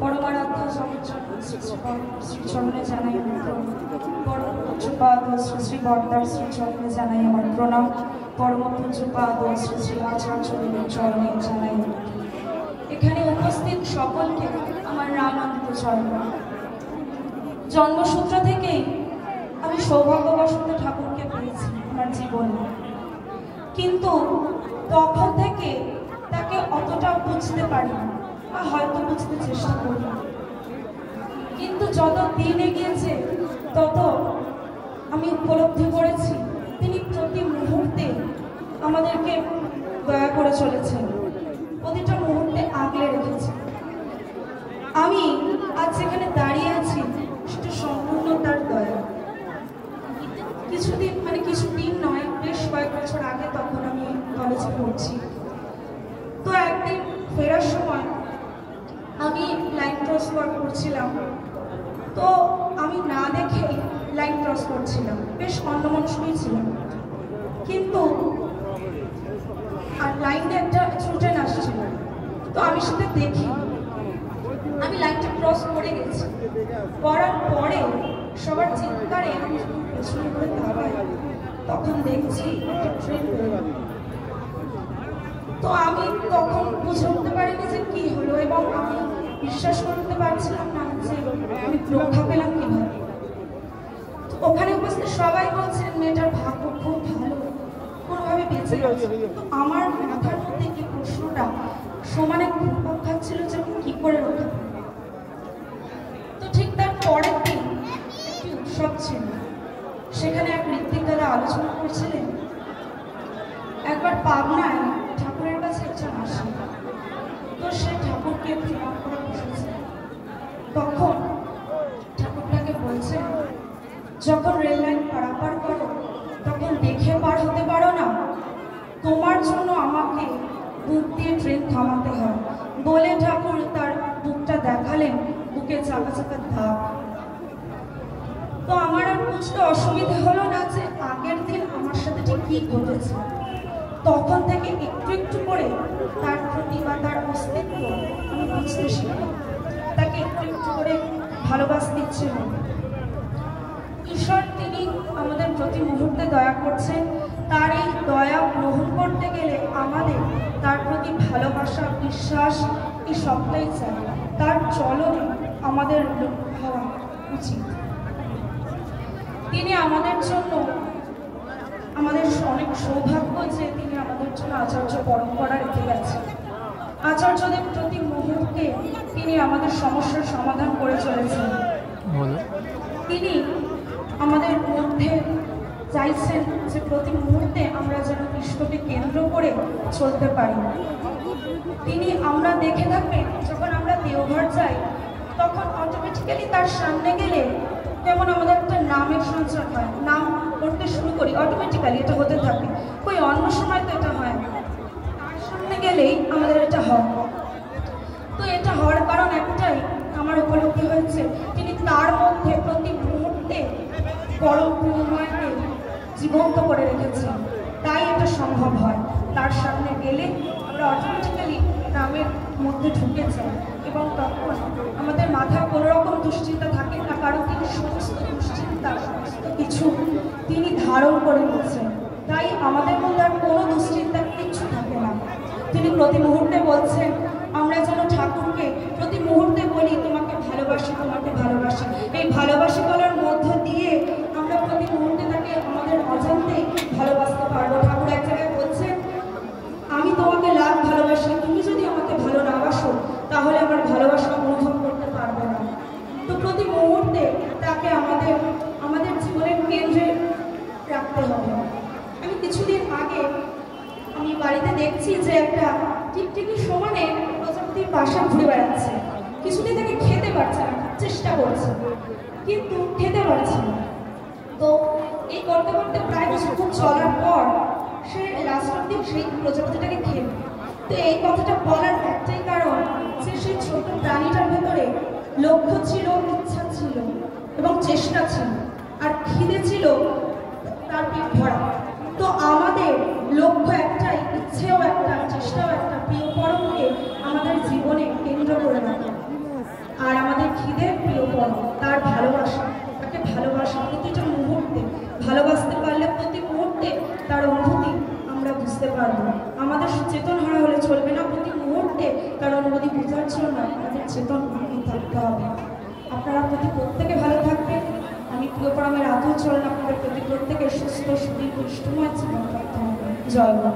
পরমারাধ্য শ্রীচরণে জানাই পরম পূজ্যপাদ শ্রী শ্রী বর্দার শ্রীচরণে জানাই আমার প্রণাম। পরম পূজ্যপাদ শ্রী শ্রী আচার্যদেবের চরণে জানাই এখানে উপস্থিত সকলকে আমার রামানন্দ চরণ। জন্মসূত্র থেকেই আমি সৌভাগ্যবশত ঠাকুরকে পেয়েছি আমার জীবনে, কিন্তু তখন থেকে তাকে অতটা বুঝতে পারি না বা হয়তো বুঝতে চেষ্টা করি, কিন্তু যত দিন এগিয়েছে তত আমি উপলব্ধি করেছি তিনি প্রতি মুহূর্তে আমাদেরকে দয়া করে চলেছেন, প্রতিটা মুহূর্তে আগলে রেখেছেন। আমি আজ যেখানে দাঁড়িয়ে আছি সেটা সম্পূর্ণ তার দয়া। কিছুদিন নয়, বেশ কয়েক বছর আগে তখন আমি কলেজে পড়ছি। তো একদিন ফেরার সময় আমি লাইন ক্রস করছিলাম, তো আমি না দেখেই লাইন ক্রস করছিলাম, বেশ অন্যমনস্কই ছিলাম, কিন্তু আর লাইনে একটা ট্রেন আসছিল, তো আমি সেটা দেখি, আমি লাইনটা ক্রস করে গেছি। করার পরে সবার চিৎকারে আমি পেছনে করে দাঁড়াই, তখন দেখছি ট্রেন। তো আমি তখন বুঝে উঠতে পারিনি যে কি হলো, এবং আমি বিশ্বাস করতে পারছিলাম না যে আমি রক্ষা পেলাম কিভাবে। ওখানে উপস্থিত সবাই বলছেন মেয়েটার ভাগ্য খুব ভালো, কোনোভাবে বেঁচে গেছে। তো আমার মাথার মধ্যে এই প্রশ্নটা সমানে ঘুরপাক খাচ্ছিল যে আমি কি করে রক্ষা পেলাম। তো ঠিক তার পরের দিন একটি উৎসব ছিল, সেখানে এক ঋত্বিক দাদা আলোচনা করছিলেন একবার পাবনায় ঠাকুরের কাছে একজন আসে, তো সে ঠাকুরকে প্রণাম করে বসেছে। তখন ঠাকুরটাকে বলছে, যখন রেল লাইন পারাপার করো তখন দেখে পার হতে পারো না, তোমার জন্য আমাকে বুক দিয়ে ট্রেন থামাতে হয় বলে ঠাকুর তার বুকটা দেখালেন, বুকে চাকা চাকা দাগ। তো আমার আর বুঝতে অসুবিধা হলো না যে আগের দিন আমার সাথে ঠিক কি ঘটেছে। তখন থেকে একটু একটু করে তার প্রতি বা তার অস্তিত্ব আমি বুঝতে শিখি, তাকে একটু একটু করে ভালোবাসতে ইচ্ছে হয়। ঈশ্বর তিনি আমাদের প্রতি মুহূর্তে দয়া করছেন, তার এই দয়া গ্রহণ করতে গেলে আমাদের তার প্রতি ভালোবাসা, বিশ্বাস এই সবটাই চাই, তার চলনে আমাদের হওয়া উচিত। তিনি আমাদের জন্য, আমাদের অনেক সৌভাগ্য যে তিনি আমাদের জন্য আচার্য পরম্পরা রেখে গেছেন। আচার্যদের প্রতি মুহূর্তে তিনি আমাদের সমস্যার সমাধান করে চলেছেন। তিনি আমাদের মধ্যে চাইছেন যে প্রতি মুহূর্তে আমরা যেন কৃষ্ণকে কেন্দ্র করে চলতে পারি। তিনি, আমরা দেখে থাকবেন যখন আমরা দেওঘর যাই তখন অটোমেটিক্যালি তার সামনে গেলে যেমন আমাদের একটা নামের সঞ্চার হয়, নাম করতে শুরু করি, অটোমেটিক্যালি এটা হতে থাকে। ওই অন্য সময় তো এটা হয় না, তার সামনে গেলেই আমাদের এটা হয়। তো এটা হওয়ার কারণ একটাই, আমার উপলব্ধি হয়েছে তিনি তার মধ্যে প্রতি মুহূর্তে পরম প্রেমময়কে জীবন্ত করে রেখেছেন, তাই এটা সম্ভব হয়। তার সামনে গেলে আমরা অটোমেটিক্যালি নামের মধ্যে ঢুকে যাই, এবং তখন আমাদের মাথায় কোনো রকম দুশ্চিন্তা থাকে না, কারণ তিনি সমস্ত দুশ্চিন্তা, সমস্ত কিছু তিনি ধারণ করে নিয়েছেন, তাই আমাদের মধ্যে আর কোনো দুশ্চিন্তা কিচ্ছু থাকে না। তিনি প্রতি মুহূর্তে বলছেন আমরা যেন ঠাকুরকে প্রতি মুহূর্তে বলি তোমাকে ভালোবাসি, তোমাকে ভালোবাসি। এই ভালোবাসি বলার মধ্য দিয়ে আমরা প্রতি মুহূর্তে তাকে আমাদের অজান্তেই ভালোবাসতে পারবো। ঠাকুর এক জায়গায় বলছেন আমি তোমাকে লাখ ভালোবাসি, তুমি যদি আমাকে ভালো না বাসো তাহলে আমার ভালোবাসা অনুভব করতে পারবে না। তো প্রতি মুহূর্তে তাকে আমাদের জীবনের কেন্দ্রে রাখতে হবে। আমি কিছুদিন আগে আমি বাড়িতে দেখছি যে একটা টিকটিকি সমানে প্রজাপতির পাশে ঘুরে বেড়াচ্ছে, কিছুদিন তাকে খেতে পারছে না, চেষ্টা করছে কিন্তু খেতে পারছে না। তো এই করতে করতে প্রায় কিছুক্ষণ চলার পর সে লাস্ট অব্দি সেই প্রজাপতিটাকে খেল। তো এই কথাটা বলার একটাই কারণ যে সেই ছোট প্রাণীটার ভেতরে লক্ষ্য ছিল, ইচ্ছা ছিল এবং চেষ্টা ছিল, আর খিদে ছিল তার পেট ভরা। তো আমাদের লক্ষ্য একটাই, ইচ্ছেও একটা, চেষ্টাও একটা, প্রিয় জীবন, তার ভালোবাসা, তাকে ভালোবাসা প্রতিটা মুহূর্তে, ভালোবাসতে পারলে প্রতি মুহূর্তে তার অনুভূতি আমরা বুঝতে পারবো। আমাদের চেতন হারা হলে চলবে না, প্রতি মুহূর্তে তার অনুভূতি বোঝার জন্য আমাদের চেতন থাকতে হবে। আপনারা প্রত্যেকে ভালো থাকবেন। আমি প্রিয়পরামের আদৌ চরণ আপনাদের প্রত্যেকের সুস্থ সুদীর্ঘ সুষ্ঠুময় জীবন প্রার্থনা করি। জয় মা।